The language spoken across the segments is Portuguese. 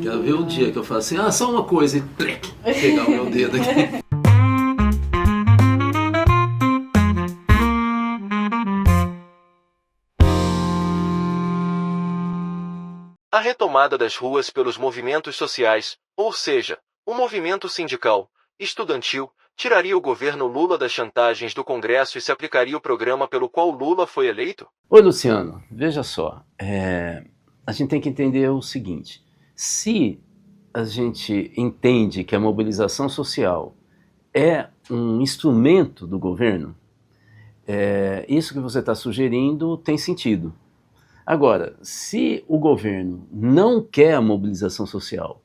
Quero ver o dia que eu falo assim, só uma coisa, e plec, pegar o meu dedo aqui. A retomada das ruas pelos movimentos sociais, ou seja, o movimento sindical, estudantil, tiraria o governo Lula das chantagens do Congresso e se aplicaria o programa pelo qual Lula foi eleito? Oi, Luciano, veja só, a gente tem que entender o seguinte, se a gente entende que a mobilização social é um instrumento do governo, isso que você está sugerindo tem sentido. Agora, se o governo não quer a mobilização social,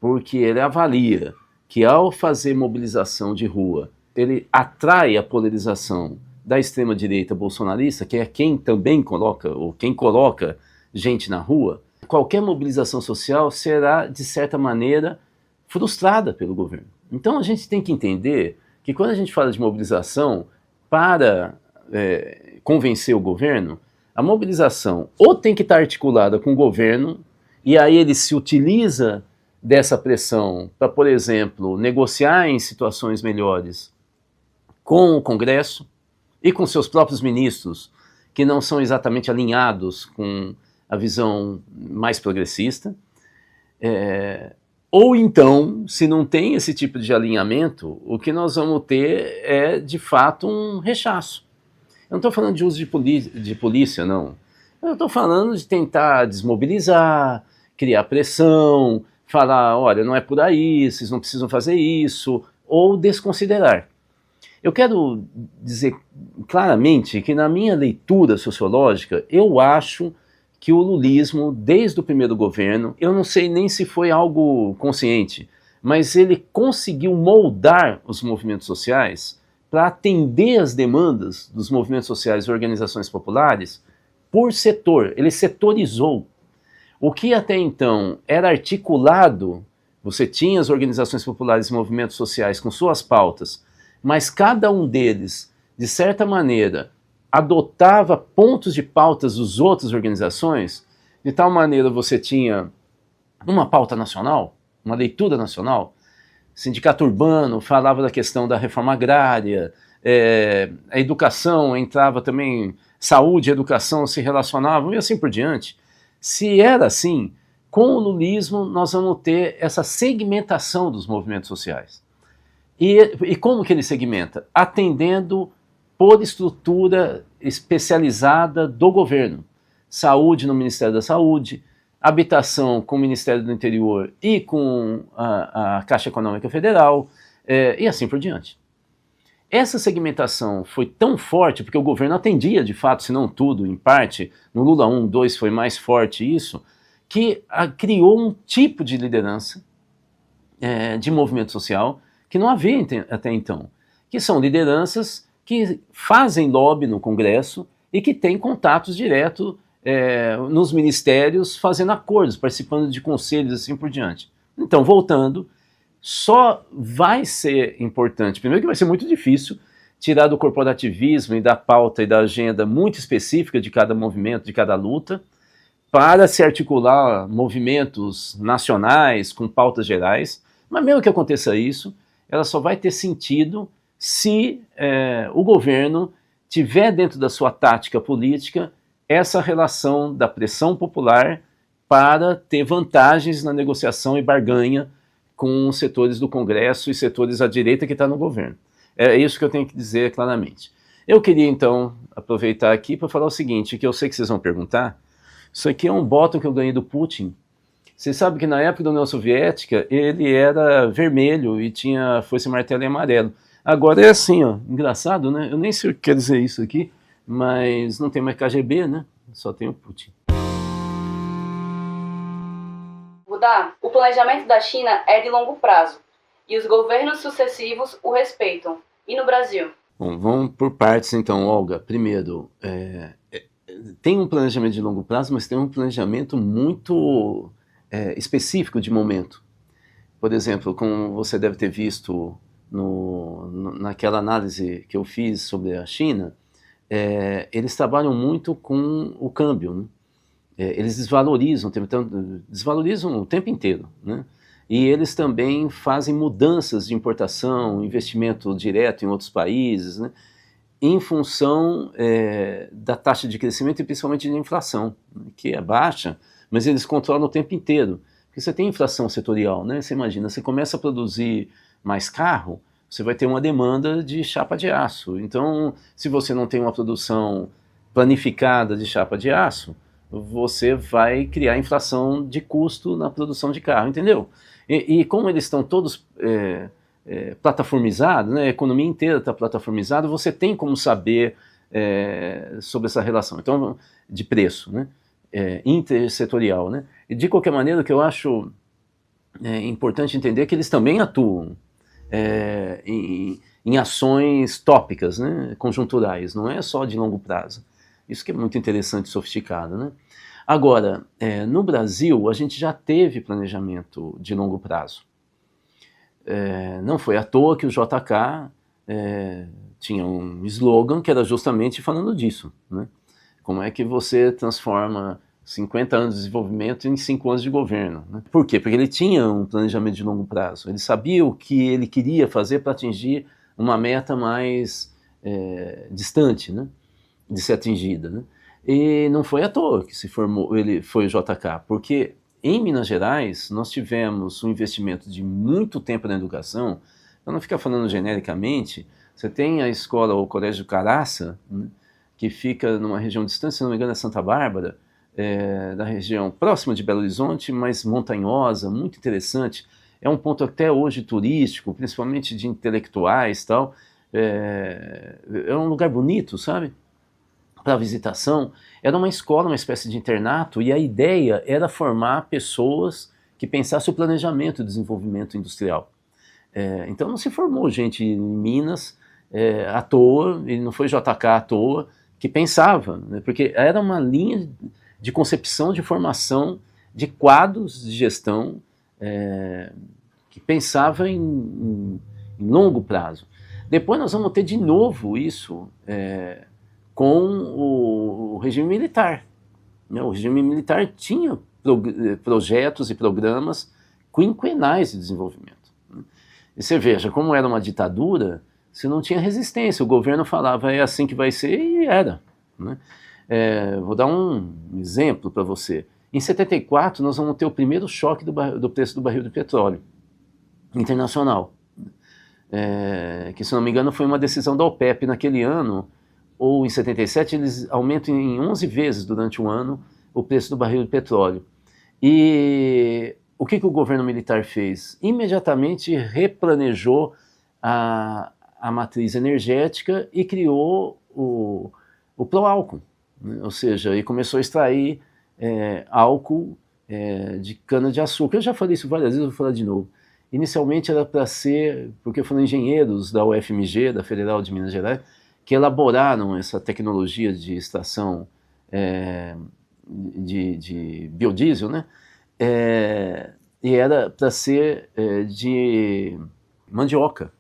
porque ele avalia que ao fazer mobilização de rua, ele atrai a polarização da extrema-direita bolsonarista, que é quem também coloca, ou quem coloca gente na rua, qualquer mobilização social será, de certa maneira, frustrada pelo governo. Então a gente tem que entender que quando a gente fala de mobilização para convencer o governo, a mobilização ou tem que estar articulada com o governo, e aí ele se utiliza dessa pressão para, por exemplo, negociar em situações melhores com o Congresso e com seus próprios ministros, que não são exatamente alinhados com a visão mais progressista. Ou então, se não tem esse tipo de alinhamento, o que nós vamos ter é, de fato, um rechaço. Eu não estou falando de uso de polícia, não. Eu estou falando de tentar desmobilizar, criar pressão, falar, olha, não é por aí, vocês não precisam fazer isso, ou desconsiderar. Eu quero dizer claramente que na minha leitura sociológica, eu acho que o lulismo, desde o primeiro governo, eu não sei nem se foi algo consciente, mas ele conseguiu moldar os movimentos sociais para atender as demandas dos movimentos sociais e organizações populares por setor. Ele setorizou. O que até então era articulado, você tinha as organizações populares e movimentos sociais com suas pautas, mas cada um deles, de certa maneira, adotava pontos de pautas das outras organizações, de tal maneira você tinha uma pauta nacional, uma leitura nacional. Sindicato Urbano falava da questão da reforma agrária, a educação entrava também, saúde e educação se relacionavam e assim por diante. Se era assim, com o lulismo nós vamos ter essa segmentação dos movimentos sociais. E como que ele segmenta? Atendendo por estrutura especializada do governo. Saúde no Ministério da Saúde, habitação com o Ministério do Interior e com a Caixa Econômica Federal, e assim por diante. Essa segmentação foi tão forte, porque o governo atendia de fato, se não tudo, em parte, no Lula 1, 2 foi mais forte isso, que criou um tipo de liderança de movimento social que não havia até então, que são lideranças que fazem lobby no Congresso e que têm contatos diretos nos ministérios, fazendo acordos, participando de conselhos e assim por diante. Então, voltando, só vai ser importante, primeiro que vai ser muito difícil tirar do corporativismo e da pauta e da agenda muito específica de cada movimento, de cada luta, para se articular movimentos nacionais com pautas gerais, mas mesmo que aconteça isso, ela só vai ter sentido se o governo tiver dentro da sua tática política essa relação da pressão popular para ter vantagens na negociação e barganha com os setores do Congresso e setores à direita que está no governo. É isso que eu tenho que dizer claramente. Eu queria, então, aproveitar aqui para falar o seguinte, que eu sei que vocês vão perguntar. Isso aqui é um botão que eu ganhei do Putin. Vocês sabem que na época da União Soviética ele era vermelho e tinha foice, martelo e amarelo. Agora é assim, ó, engraçado, né? Eu nem sei o que quer dizer isso aqui, mas não tem mais KGB, né? Só tem o Putin. Budá, o planejamento da China é de longo prazo e os governos sucessivos o respeitam. E no Brasil? Bom, vamos por partes então, Olga. Primeiro, tem um planejamento de longo prazo, mas tem um planejamento muito específico de momento. Por exemplo, como você deve ter visto naquela análise que eu fiz sobre a China, eles trabalham muito com o câmbio, né? eles desvalorizam o tempo inteiro, né? E eles também fazem mudanças de importação, investimento direto em outros países, né? Em função da taxa de crescimento e principalmente de inflação, que é baixa, mas eles controlam o tempo inteiro. Porque você tem inflação setorial, né? Você imagina, você começa a produzir mais carro, você vai ter uma demanda de chapa de aço. Então, se você não tem uma produção planificada de chapa de aço, você vai criar inflação de custo na produção de carro, entendeu? E como eles estão todos plataformizados, né, a economia inteira está plataformizada, você tem como saber sobre essa relação, então, de preço, né, intersetorial, né? E de qualquer maneira, o que eu acho importante entender é que eles também atuam em ações tópicas, né, conjunturais, não é só de longo prazo. Isso que é muito interessante e sofisticado, né? Agora, no Brasil, a gente já teve planejamento de longo prazo. Não foi à toa que o JK tinha um slogan que era justamente falando disso, né? Como é que você transforma 50 anos de desenvolvimento em 5 anos de governo, né? Por quê? Porque ele tinha um planejamento de longo prazo. Ele sabia o que ele queria fazer para atingir uma meta mais distante, né, de ser atingida, né? E não foi à toa que se formou, ele foi o JK, porque em Minas Gerais nós tivemos um investimento de muito tempo na educação. Para não ficar falando genericamente, você tem a escola, o Colégio Caraça, né, que fica numa região distante, se não me engano é Santa Bárbara, da região próxima de Belo Horizonte, mas montanhosa, muito interessante. É um ponto até hoje turístico, principalmente de intelectuais e tal. É um lugar bonito, sabe? Para visitação. Era uma escola, uma espécie de internato, e a ideia era formar pessoas que pensassem o planejamento e desenvolvimento industrial. Então não se formou gente em Minas à toa, e não foi JK à toa, que pensava, né? Porque era uma linha de concepção, de formação de quadros de gestão que pensava em longo prazo. Depois nós vamos ter de novo isso com o regime militar, né? O regime militar tinha projetos e programas quinquenais de desenvolvimento, né? E você veja, como era uma ditadura, você não tinha resistência, o governo falava é assim que vai ser e era, né? Vou dar um exemplo para você. Em 74 nós vamos ter o primeiro choque do preço do barril de petróleo internacional, que se não me engano foi uma decisão da OPEP naquele ano, ou em 77 eles aumentam em 11 vezes durante um ano o preço do barril de petróleo. E o que o governo militar fez? Imediatamente replanejou a matriz energética e criou o pró-álcool, né? Ou seja, e começou a extrair álcool de cana-de-açúcar. Eu já falei isso várias vezes, vou falar de novo. Inicialmente era para ser, porque foram engenheiros da UFMG, da Federal de Minas Gerais, que elaboraram essa tecnologia de extração de biodiesel, né? E era para ser de mandioca.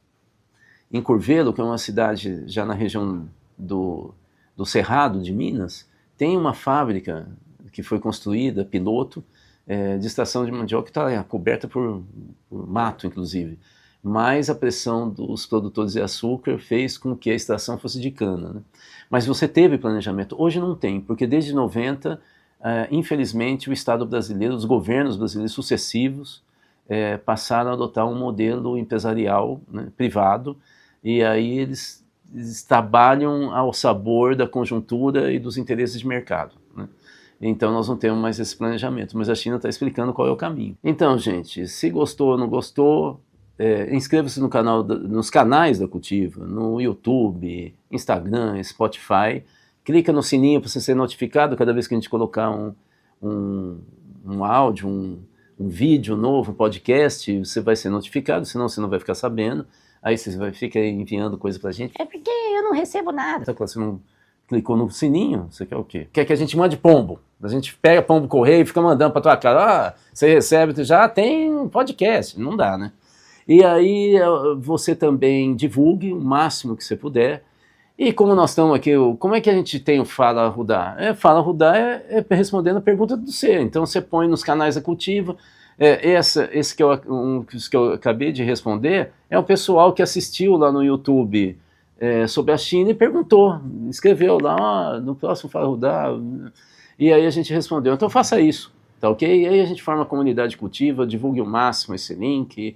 Em Curvelo, que é uma cidade já na região do Cerrado de Minas, tem uma fábrica que foi construída, piloto, de extração de mandioca, que está coberta por mato, inclusive. Mas a pressão dos produtores de açúcar fez com que a extração fosse de cana, né? Mas você teve planejamento. Hoje não tem, porque desde 90, infelizmente, o Estado brasileiro, os governos brasileiros sucessivos, passaram a adotar um modelo empresarial, né, privado, e aí eles trabalham ao sabor da conjuntura e dos interesses de mercado, né? Então nós não temos mais esse planejamento, mas a China está explicando qual é o caminho. Então, gente, se gostou ou não gostou, inscreva-se no canal, nos canais da Cultiva, no YouTube, Instagram, Spotify. Clica no sininho para você ser notificado cada vez que a gente colocar um áudio, um vídeo novo, um podcast, você vai ser notificado, senão você não vai ficar sabendo. Aí você vai ficar enviando coisa pra gente. É porque eu não recebo nada. Você não clicou no sininho, você quer o quê? Quer que a gente mande pombo? A gente pega pombo correio e fica mandando pra tua cara. Você recebe, já tem um podcast. Não dá, né? E aí você também divulgue o máximo que você puder. E como nós estamos aqui, como é que a gente tem o Fala Rudá? Fala Rudá é respondendo a pergunta do C. Então você põe nos canais da Cultiva. Esse que eu acabei de responder é o pessoal que assistiu lá no YouTube sobre a China e perguntou, escreveu lá, no próximo Fala Rudá, e aí a gente respondeu. Então faça isso, tá ok? E aí a gente forma a comunidade Cultiva, divulgue o máximo esse link.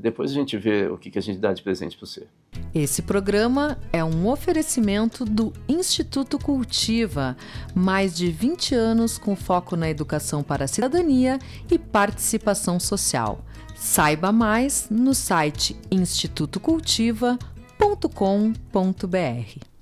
Depois a gente vê o que a gente dá de presente para você. Esse programa é um oferecimento do Instituto Cultiva, mais de 20 anos com foco na educação para a cidadania e participação social. Saiba mais no site institutocultiva.com.br.